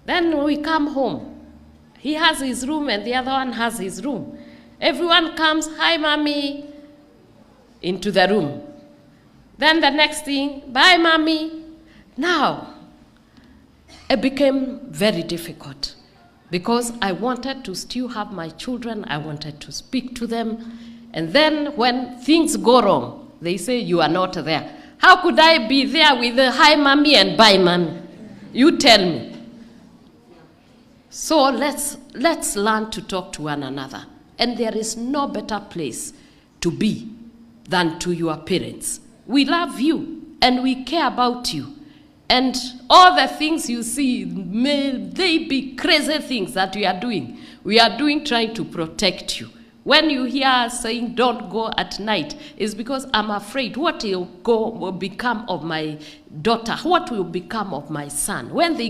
Then we come home. He has his room and the other one has his room. Everyone comes, hi, mommy, into the room. Then the next thing, bye, mommy. Now, it became very difficult because I wanted to still have my children. I wanted to speak to them. And then when things go wrong, they say, you are not there. How could I be there with the hi, mommy, and bye, mommy? You tell me. So let's learn to talk to one another. And there is no better place to be than to your parents. We love you and we care about you. And all the things you see, may they be crazy things that we are doing trying to protect you. When you hear us saying don't go at night, it's because I'm afraid what will become of my daughter, what will become of my son. When they